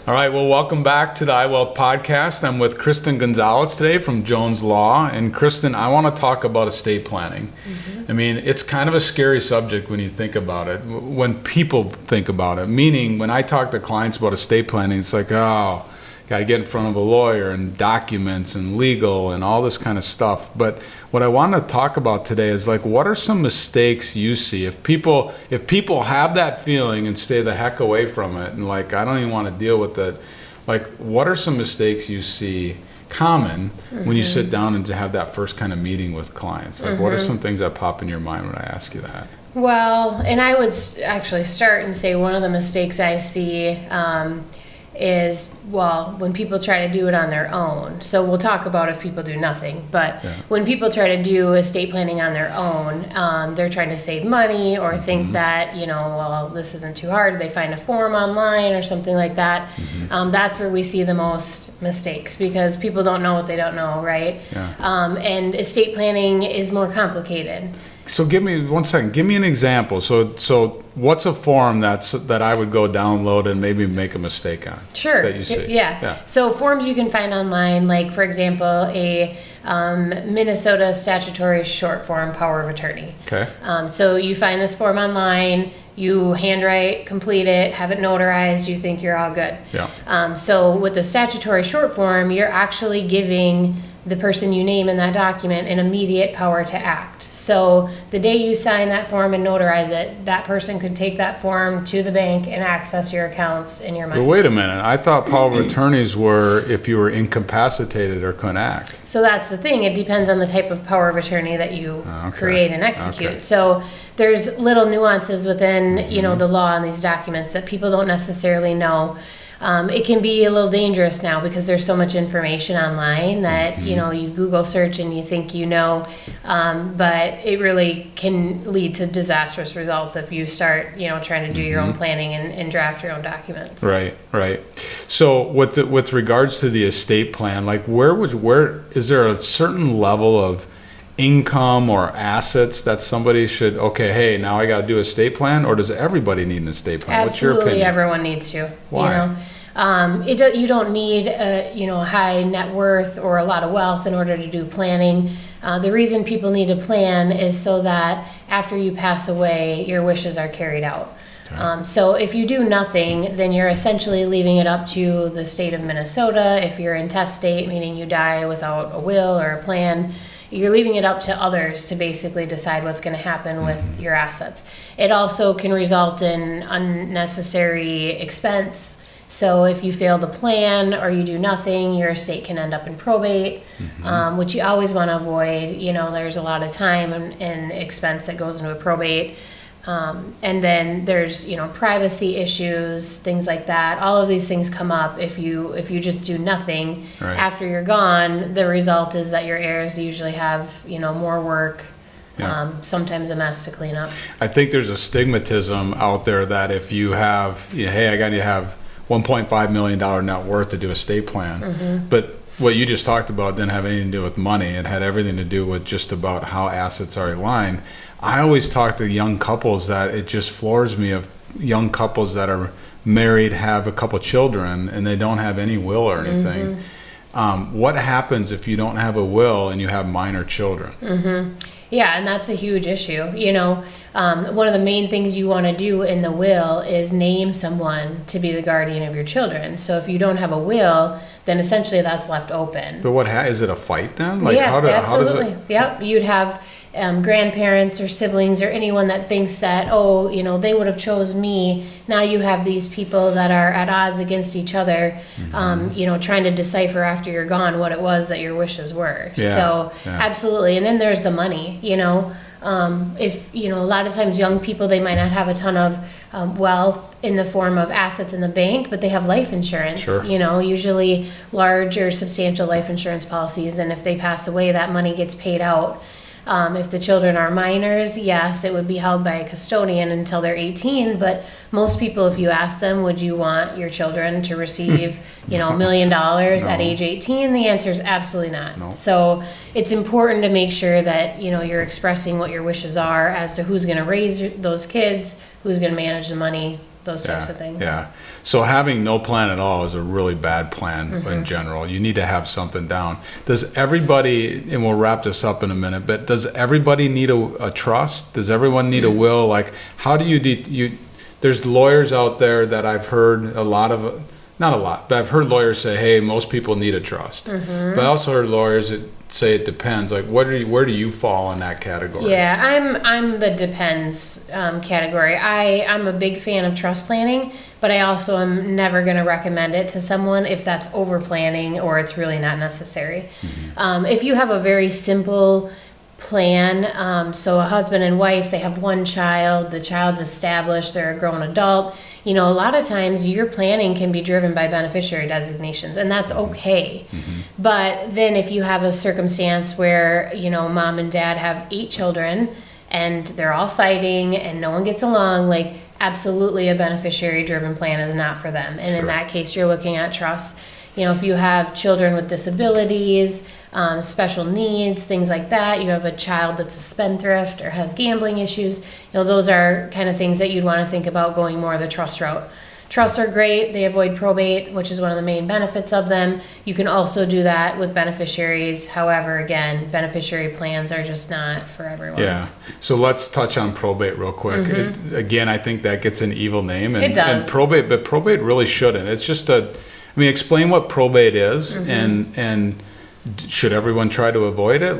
All right, well, welcome back to the iWealth podcast. I'm with Kristin Gunsolus today from Jones Law. And Kristin, I want to talk about estate planning. I mean, it's kind of a scary subject when you think about it, when people think about it. Meaning, when I talk to clients about estate planning, it's like, oh, got to get in front of a lawyer and documents and legal and all this kind of stuff. But what I want to talk about today is like, what are some mistakes you see? If people have that feeling and stay the heck away from it and like, I don't even want to deal with it, like, what are some mistakes you see common when you sit down and to have that first kind of meeting with clients? Like, what are some things that pop in your mind when I ask you that? Well, and I would actually start and say one of the mistakes I see is, well, when people try to do it on their own. So we'll talk about if people do nothing, but when people try to do estate planning on their own, they're trying to save money or think that, well, this isn't too hard. They find a form online or something like that. That's where we see the most mistakes because people don't know what they don't know, right? And estate planning is more complicated. So give me one second. Give me an example. So what's a form that I would go download and maybe make a mistake on? Sure. That you see. Yeah. So forms you can find online, like for example, a Minnesota statutory short form power of attorney. Okay. So you find this form online, you handwrite, complete it, have it notarized, you think you're all good. Yeah. So with the statutory short form, you're actually giving the person you name in that document an immediate power to act. So the day you sign that form and notarize it, that person could take that form to the bank and access your accounts and your money. But wait a minute. I thought power of attorneys were if you were incapacitated or couldn't act. So that's the thing. It depends on the type of power of attorney that you create and execute. So there's little nuances within, the law in these documents that people don't necessarily know. It can be a little dangerous now because there's so much information online that, you Google search and you think but it really can lead to disastrous results if you start, trying to do your own planning and draft your own documents. Right. So with regards to the estate plan, like where is there a certain level of income or assets that somebody should, hey, now I got to do an estate plan, or does everybody need an estate plan? What's your opinion? Absolutely, everyone needs to. Why? You don't need a high net worth or a lot of wealth in order to do planning. The reason people need a plan is so that after you pass away, your wishes are carried out. So if you do nothing, then you're essentially leaving it up to the state of Minnesota. If you're intestate, meaning you die without a will or a plan, you're leaving it up to others to basically decide what's going to happen with your assets. It also can result in unnecessary expense. So if you fail to plan or you do nothing, your estate can end up in probate, which you always want to avoid. There's a lot of time and expense that goes into a probate. And then there's, privacy issues, things like that. All of these things come up if you just do nothing. After you're gone. The result is that your heirs usually have, more work, sometimes a mess to clean up. I think there's a stigmatism out there that if you have, hey, I got to have $1.5 million net worth to do a estate plan. But what you just talked about didn't have anything to do with money. It had everything to do with just about how assets are aligned. I always talk to young couples that it just floors me of young couples that are married, have a couple children, and they don't have any will or anything. What happens if you don't have a will and you have minor children? Yeah, and that's a huge issue. One of the main things you want to do in the will is name someone to be the guardian of your children. So if you don't have a will, then essentially that's left open. But is it a fight then? Like, absolutely. How does it? Yep, you'd have grandparents or siblings or anyone that thinks that, they would have chose me. Now you have these people that are at odds against each other, trying to decipher after you're gone what it was that your wishes were. Absolutely. And then there's the money, if, a lot of times young people, they might not have a ton of wealth in the form of assets in the bank, but they have life insurance, usually large or substantial life insurance policies. And if they pass away, that money gets paid out. If the children are minors, yes, it would be held by a custodian until they're 18. But most people, if you ask them, would you want your children to receive, $1 million at age 18? The answer is absolutely not. No. So it's important to make sure that, you're expressing what your wishes are as to who's going to raise those kids, who's going to manage the money, those types of things. Yeah. So having no plan at all is a really bad plan in general. You need to have something down. Does everybody, and we'll wrap this up in a minute, but does everybody need a trust? Does everyone need a will? Like, how do you there's lawyers out there that I've heard not a lot, but I've heard lawyers say, hey, most people need a trust. But I also heard lawyers that say it depends. Like, where do you fall in that category? Yeah, I'm the depends category. I'm a big fan of trust planning, but I also am never going to recommend it to someone if that's over planning or it's really not necessary. If you have a very simple plan, so a husband and wife, they have one child, the child's established, they're a grown adult, a lot of times your planning can be driven by beneficiary designations, and that's okay. But then if you have a circumstance where, mom and dad have 8 children and they're all fighting and no one gets along, like, absolutely a beneficiary driven plan is not for them. And in that case, you're looking at trust. If you have children with disabilities, special needs, things like that, you have a child that's a spendthrift or has gambling issues, those are kind of things that you'd want to think about going more the trust route. Trusts are great. They avoid probate, which is one of the main benefits of them. You can also do that with beneficiaries. However, again, beneficiary plans are just not for everyone. Yeah. So let's touch on probate real quick. Again, I think that gets an evil name. It does. And probate really shouldn't. It's just explain what probate is and should everyone try to avoid it?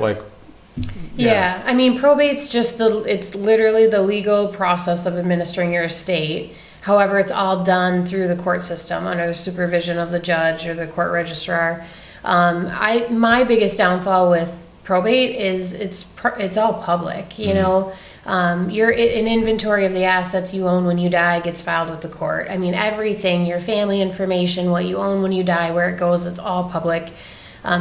Yeah, probate's just it's literally the legal process of administering your estate. However, it's all done through the court system under the supervision of the judge or the court registrar. My biggest downfall with probate is it's all public. An inventory of the assets you own when you die gets filed with the court. Everything, your family information, what you own when you die, where it goes, it's all public.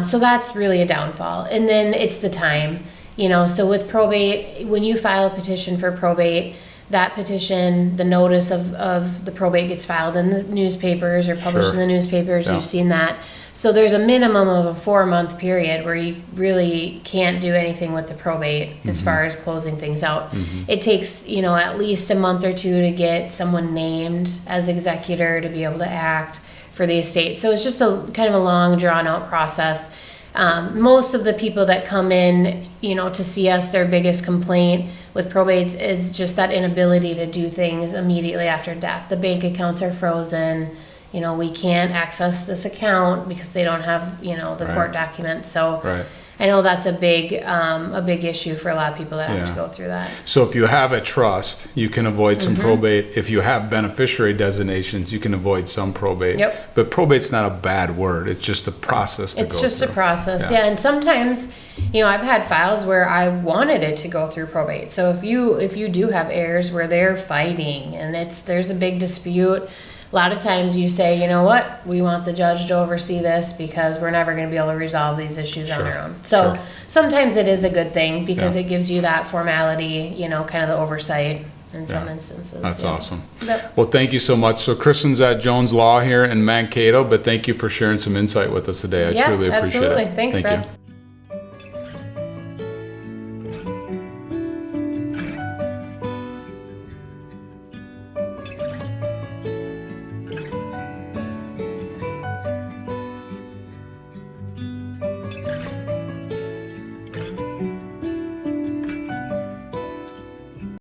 So that's really a downfall. And then it's the time, so with probate, when you file a petition for probate, that petition, the notice of the probate gets filed in the newspapers or published in the newspapers. You've seen that. So there's a minimum of a 4-month period where you really can't do anything with the probate as far as closing things out. It takes, at least a month or 2 to get someone named as executor to be able to act for the estate. So it's just a kind of a long, drawn-out process. Most of the people that come in, to see us, their biggest complaint with probates is just that inability to do things immediately after death. The bank accounts are frozen. We can't access this account because they don't have, the court documents. So I know that's a big issue for a lot of people that have to go through that. So if you have a trust, you can avoid some probate. If you have beneficiary designations, you can avoid some probate. But probate's not a bad word. It's just a process to go through. It's just a process, and sometimes, I've had files where I've wanted it to go through probate. So if you do have heirs where they're fighting and there's a big dispute, a lot of times you say, you know what, we want the judge to oversee this because we're never going to be able to resolve these issues on our own. So sometimes it is a good thing because it gives you that formality, kind of the oversight in some instances. That's awesome. Well, thank you so much. So Kristin's at Jones Law here in Mankato, but thank you for sharing some insight with us today. I truly appreciate it. Thanks, Brett.